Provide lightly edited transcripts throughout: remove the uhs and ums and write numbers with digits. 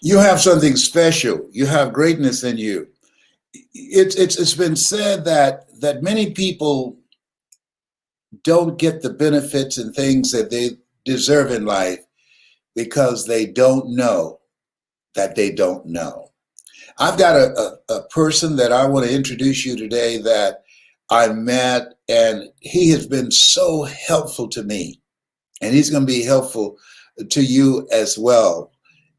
You have something special. You have greatness in you. It's been said that many people don't get the benefits and things that they deserve in life because they don't know that they don't know. I've got a person that I want to introduce you today that I met, and he has been so helpful to me, and he's going to be helpful to you as well.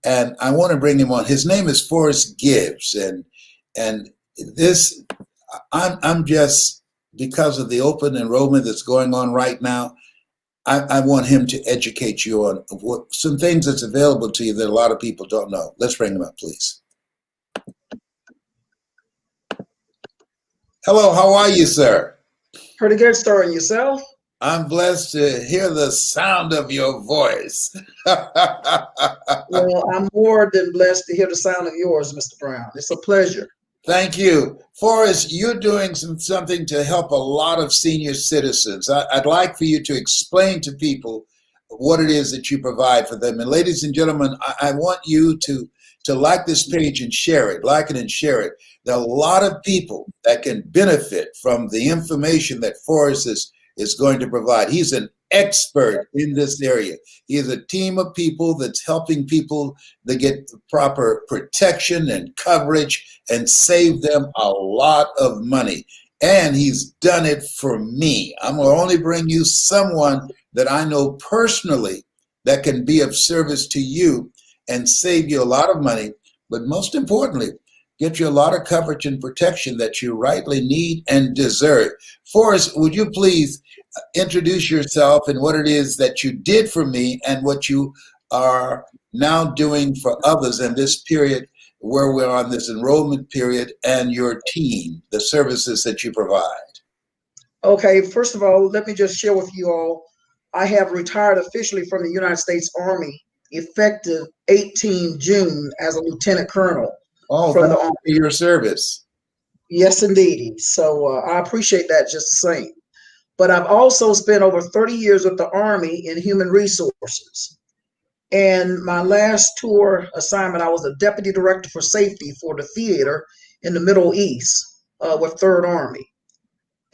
And I want to bring him on. His name is Forrest Gibbs, and this I'm just because of the open enrollment that's going on right now. I want him to educate you on what some things that's available to you that a lot of people don't know. Let's bring him up, please. Hello, how are you, sir? Pretty good story yourself. I'm blessed to hear the sound of your voice. Well, I'm more than blessed to hear the sound of yours, Mr. Brown. It's a pleasure. Thank you. Forrest, you're doing something to help a lot of senior citizens. I'd like for you to explain to people what it is that you provide for them. And ladies and gentlemen, I want you to like this page and share it, like it and share it. There are a lot of people that can benefit from the information that Forrest is going to provide. He's an expert in this area. He has a team of people that's helping people to get the proper protection and coverage and save them a lot of money. And he's done it for me. I'm going to only bring you someone that I know personally that can be of service to you and save you a lot of money. But most importantly, get you a lot of coverage and protection that you rightly need and deserve. Forrest, would you please introduce yourself and what it is that you did for me and what you are now doing for others in this period where we're on this enrollment period, and your team, the services that you provide? Okay, first of all, let me just share with you all. I have retired officially from the United States Army effective 18 June as a lieutenant colonel Oh, from thank the you Army. for your service. Yes, indeed. So I appreciate that just the same. But I've also spent over 30 years with the Army in human resources. And my last tour assignment, I was a deputy director for safety for the theater in the Middle East with Third Army.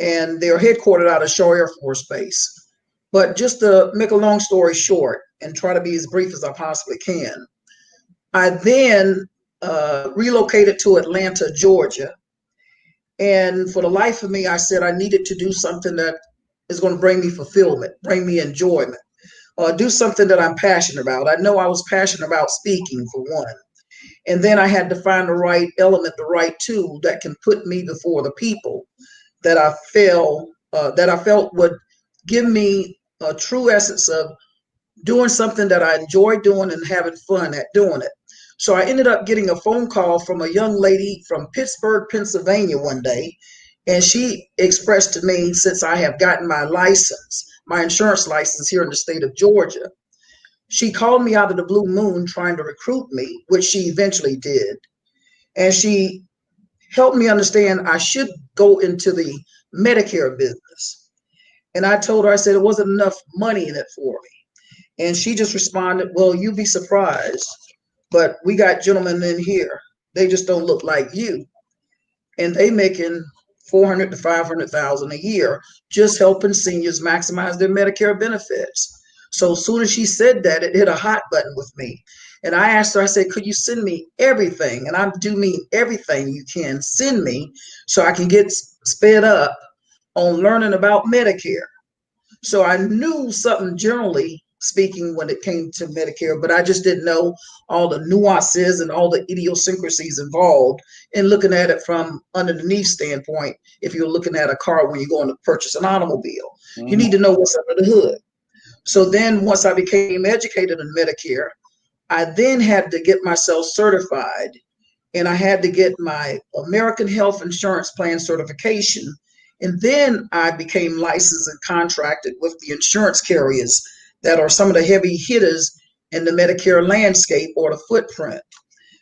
And they're headquartered out of Shaw Air Force Base. But just to make a long story short and try to be as brief as I possibly can, I then relocated to Atlanta, Georgia. And for the life of me, I said I needed to do something that is going to bring me fulfillment, bring me enjoyment, do something that I'm passionate about. I know I was passionate about speaking, for one. And then I had to find the right element, the right tool that can put me before the people that I felt would give me a true essence of doing something that I enjoy doing and having fun at doing it. So I ended up getting a phone call from a young lady from Pittsburgh, Pennsylvania one day, and she expressed to me, since I have gotten my license, my insurance license here in the state of Georgia, she called me out of the blue moon trying to recruit me, which she eventually did. And she helped me understand I should go into the Medicare business. And I told her, I said, it wasn't enough money in it for me. And she just responded, well, you'd be surprised, but we got gentlemen in here. They just don't look like you. And they making 400 to 500,000 a year, just helping seniors maximize their Medicare benefits. So as soon as she said that, it hit a hot button with me. And I asked her, I said, could you send me everything? And I do mean everything you can send me so I can get sped up on learning about Medicare. So I knew something generally speaking when it came to Medicare, but I just didn't know all the nuances and all the idiosyncrasies involved in looking at it from underneath standpoint. If you're looking at a car when you're going to purchase an automobile, you need to know what's under the hood. So then once I became educated in Medicare, I then had to get myself certified, and I had to get my American Health Insurance Plan certification. And then I became licensed and contracted with the insurance carriers that are some of the heavy hitters in the Medicare landscape or the footprint.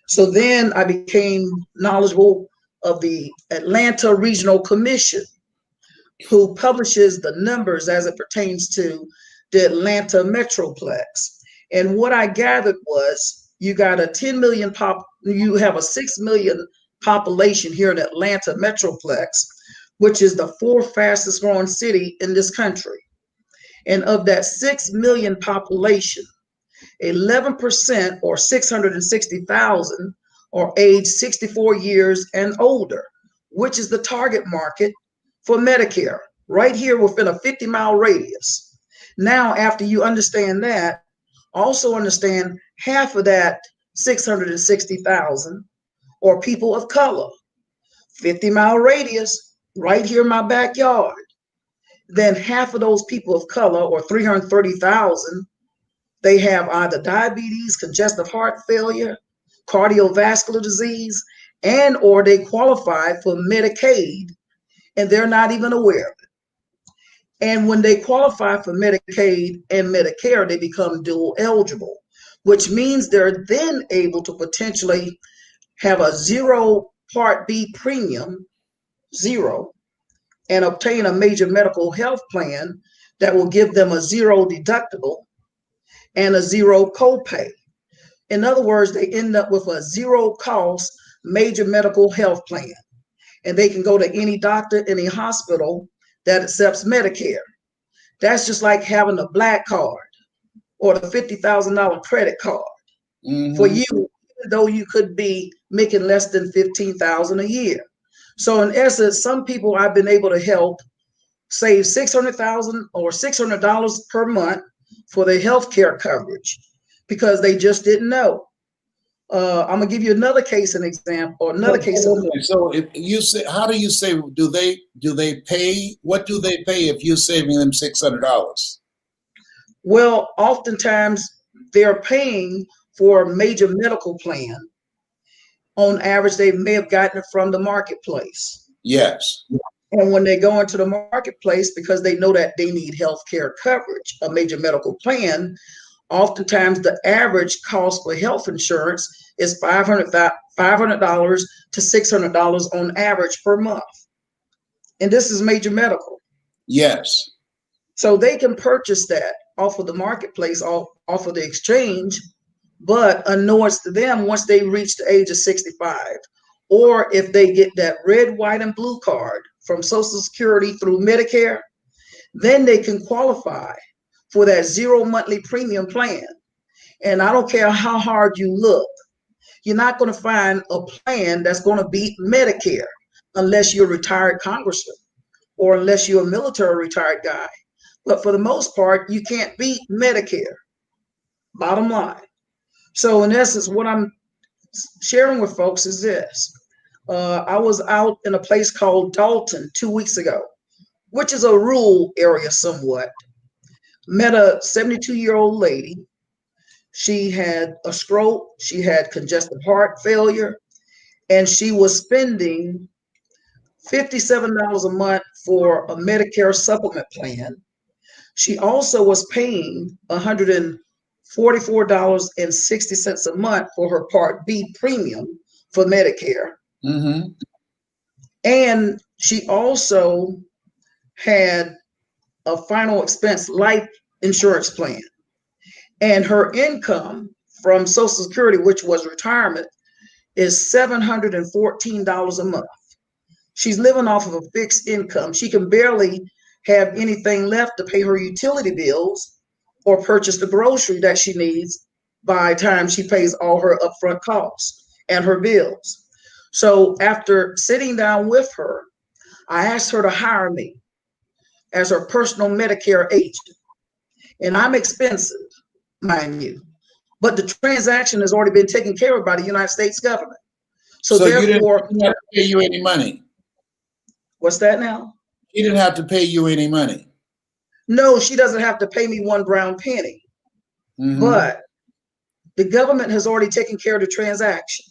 So then I became knowledgeable of the Atlanta Regional Commission, who publishes the numbers as it pertains to the Atlanta Metroplex. And what I gathered was You got a 10 million you have a 6 million population here in Atlanta Metroplex, which is the fourth fastest growing city in this country. And of that 6 million population, 11% or 660,000 are age 64 years and older, which is the target market for Medicare, right here within a 50-mile radius. Now, after you understand that, also understand half of that 660,000 are people of color, 50-mile radius, right here in my backyard. Then half of those people of color, or 330,000, they have either diabetes, congestive heart failure, cardiovascular disease, and or they qualify for Medicaid, and they're not even aware of it. And when they qualify for Medicaid and Medicare, they become dual eligible, which means they're then able to potentially have a zero Part B premium, zero, and obtain a major medical health plan that will give them a zero deductible and a zero copay. In other words, they end up with a zero cost major medical health plan, and they can go to any doctor, any hospital that accepts Medicare. That's just like having a black card or the $50,000 credit card for you, even though you could be making less than $15,000 a year. So in essence, some people I've been able to help save $600,000 or $600 per month for their health care coverage because they just didn't know. I'm gonna give you another case, an example, or another case. So if you say, how do you say, do they pay? What do they pay if you're saving them $600? Well, oftentimes they're paying for a major medical plan. On average, they may have gotten it from the marketplace. Yes. And when they go into the marketplace, because they know that they need health care coverage, a major medical plan, oftentimes the average cost for health insurance is $500 to $600 on average per month. And this is major medical. Yes. So they can purchase that off of the marketplace, off of the exchange, but unknowns to them once they reach the age of 65, or if they get that red, white, and blue card from Social Security through Medicare, then they can qualify for that zero monthly premium plan. And I don't care how hard you look, you're not going to find a plan that's going to beat Medicare unless you're a retired congressman or unless you're a military retired guy. But for the most part, you can't beat Medicare, bottom line. So in essence, what I'm sharing with folks is this. I was out in a place called Dalton 2 weeks ago, which is a rural area somewhat. Met a 72-year-old lady. She had a stroke, she had congestive heart failure, and she was spending $57 a month for a Medicare supplement plan. She also was paying $144.60 a month for her Part B premium for Medicare. Mm-hmm. And she also had a final expense life insurance plan. And her income from Social Security, which was retirement, is $714 a month. She's living off of a fixed income. She can barely have anything left to pay her utility bills or purchase the grocery that she needs by the time she pays all her upfront costs and her bills. So after sitting down with her, I asked her to hire me as her personal Medicare agent. And I'm expensive, mind you, but the transaction has already been taken care of by the United States government. So therefore, you didn't have to pay you any money. What's that now? She didn't have to pay you any money. No, she doesn't have to pay me one brown penny. Mm-hmm. But the government has already taken care of the transaction.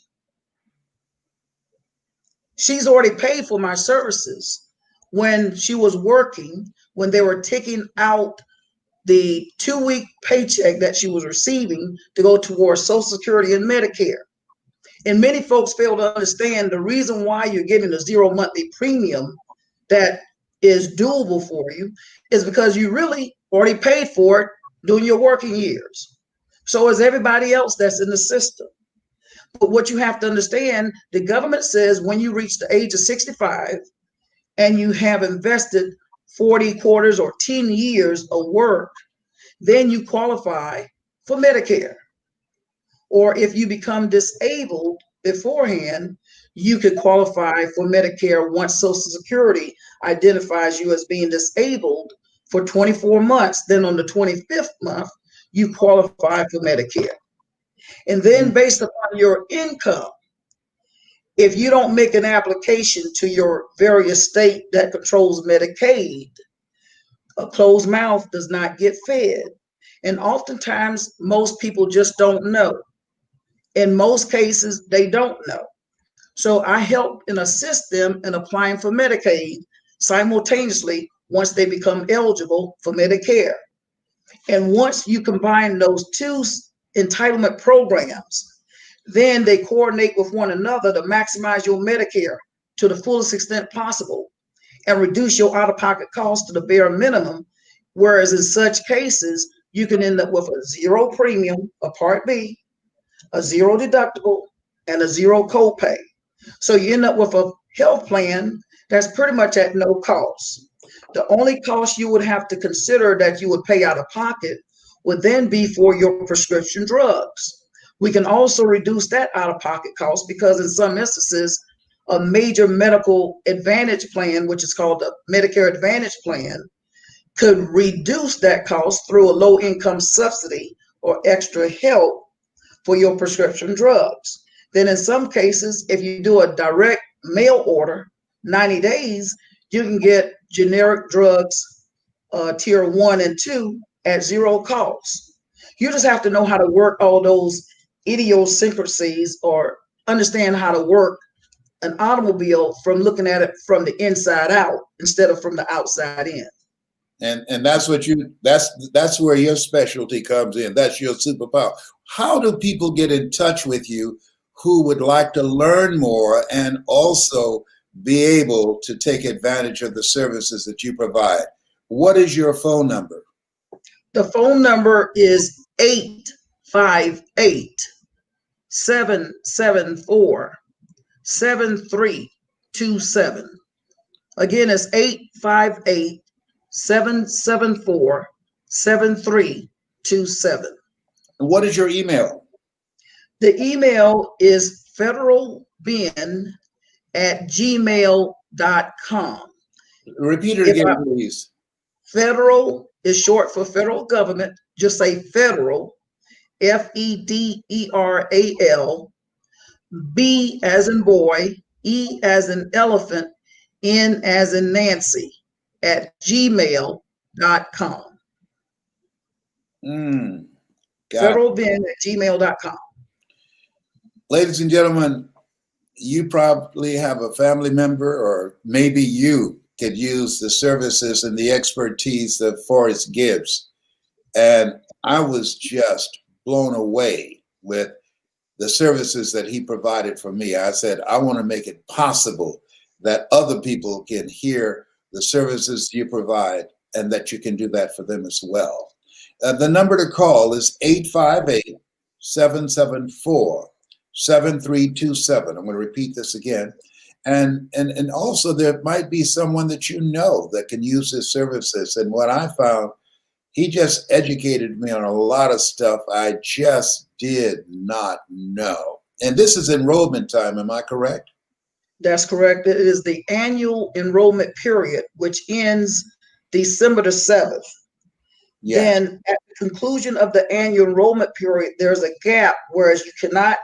She's already paid for my services when she was working, when they were taking out the 2-week paycheck that she was receiving to go towards Social Security and Medicare. And many folks fail to understand the reason why you're getting a zero monthly premium that is doable for you is because you really already paid for it during your working years. So is everybody else that's in the system. But what you have to understand, the government says when you reach the age of 65 and you have invested 40 quarters or 10 years of work, then you qualify for Medicare. Or if you become disabled beforehand, you could qualify for Medicare once Social Security identifies you as being disabled for 24 months. Then on the 25th month, you qualify for Medicare. And then based upon your income, if you don't make an application to your various state that controls Medicaid, a closed mouth does not get fed. And oftentimes, most people just don't know. In most cases, they don't know. So I help and assist them in applying for Medicaid simultaneously once they become eligible for Medicare. And once you combine those two entitlement programs, then they coordinate with one another to maximize your Medicare to the fullest extent possible and reduce your out-of-pocket costs to the bare minimum. Whereas in such cases, you can end up with a zero premium, a Part B, a zero deductible, and a zero copay. So you end up with a health plan that's pretty much at no cost. The only cost you would have to consider that you would pay out of pocket would then be for your prescription drugs. We can also reduce that out of pocket cost because in some instances, a major medical advantage plan, which is called the Medicare Advantage Plan, could reduce that cost through a low income subsidy or extra help for your prescription drugs. Then in some cases, if you do a direct mail order, 90 days, you can get generic drugs, tier 1 and 2 at zero cost. You just have to know how to work all those idiosyncrasies or understand how to work an automobile from looking at it from the inside out instead of from the outside in. And that's what that's where your specialty comes in. That's your superpower. How do people get in touch with you who would like to learn more and also be able to take advantage of the services that you provide? What is your phone number? The phone number is 858-774-7327. Again, it's 858-774-7327. And what is your email? The email is federalben@gmail.com. Repeat it again, please. Federal is short for federal government. Just say federal, FEDERAL, B as in boy, E as in elephant, N as in Nancy, @gmail.com. Federalben@gmail.com. Ladies and gentlemen, you probably have a family member, or maybe you could use the services and the expertise that Forrest gives. And I was just blown away with the services that he provided for me. I said, I want to make it possible that other people can hear the services you provide and that you can do that for them as well. The number to call is 858-774-7327. I'm going to repeat this again. And also there might be someone that you know that can use his services. And what I found, he just educated me on a lot of stuff I just did not know. And this is enrollment time, am I correct? That's correct. It is the annual enrollment period, which ends December the 7th. Yeah. Then at the conclusion of the annual enrollment period, there's a gap, whereas you cannot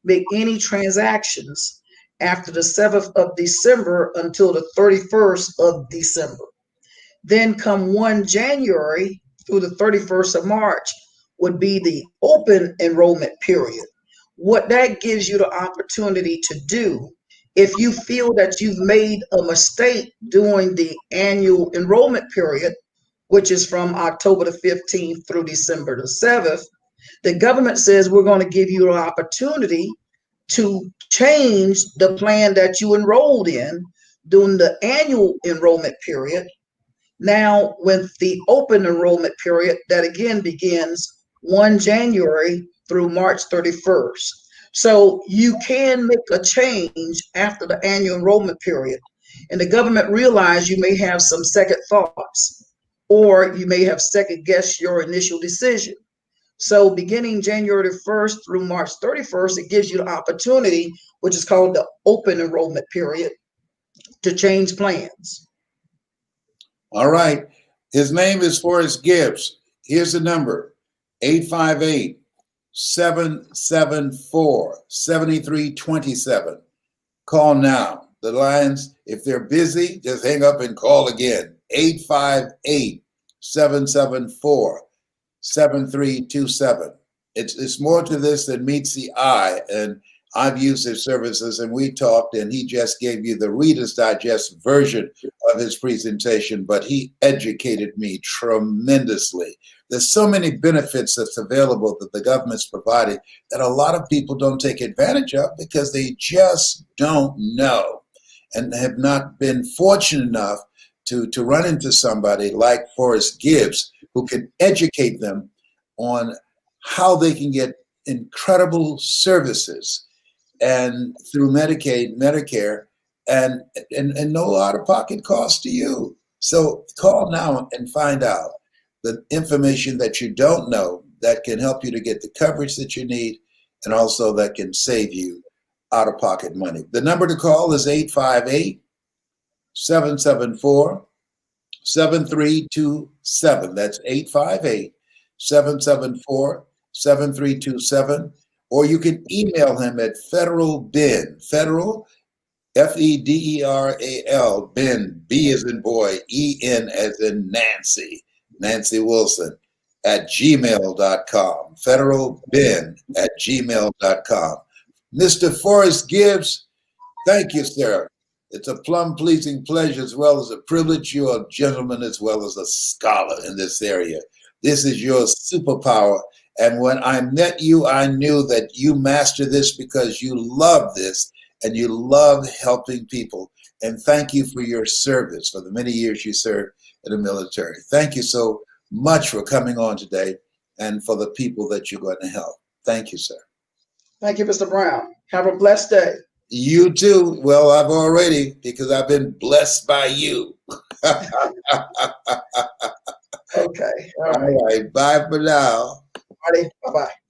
make any transactions after the 7th of December until the 31st of December. Then come 1 January through the 31st of March would be the open enrollment period. What that gives you the opportunity to do, if you feel that you've made a mistake during the annual enrollment period, which is from October the 15th through December the 7th, the government says we're going to give you an opportunity to change the plan that you enrolled in during the annual enrollment period. Now, with the open enrollment period, that again begins 1 January through March 31st. So you can make a change after the annual enrollment period. And the government realize you may have some second thoughts, or you may have second guessed your initial decision. So beginning January 1st through March 31st, it gives you the opportunity, which is called the open enrollment period, to change plans. All right. His name is Forrest Gibbs. Here's the number: 858-774-7327. Call now. The lines, if they're busy, just hang up and call again. 858-774-7327. It's more to this than meets the eye. And I've used his services, and we talked, and he just gave you the Reader's Digest version of his presentation, but he educated me tremendously. There's so many benefits that's available that the government's providing that a lot of people don't take advantage of because they just don't know and have not been fortunate enough to run into somebody like Forrest Gibbs who can educate them on how they can get incredible services and through Medicaid, Medicare, and no out-of-pocket cost to you. So call now and find out the information that you don't know that can help you to get the coverage that you need and also that can save you out-of-pocket money. The number to call is 858-774-7327. That's 858-774-7327. Or you can email him at Federal, F-E-D-E-R-A-L, Ben, B as in boy, E-N as in Nancy Wilson, at gmail.com. Federalben@gmail.com. Mr. Forrest Gibbs, thank you, sir. It's a plum-pleasing pleasure as well as a privilege. You're a gentleman as well as a scholar in this area. This is your superpower. And when I met you, I knew that you mastered this because you love this and you love helping people. And thank you for your service for the many years you served in the military. Thank you so much for coming on today and for the people that you're going to help. Thank you, sir. Thank you, Mr. Brown. Have a blessed day. You too. Well, I've already, because I've been blessed by you. Okay. All right. Bye for now. Bye-bye.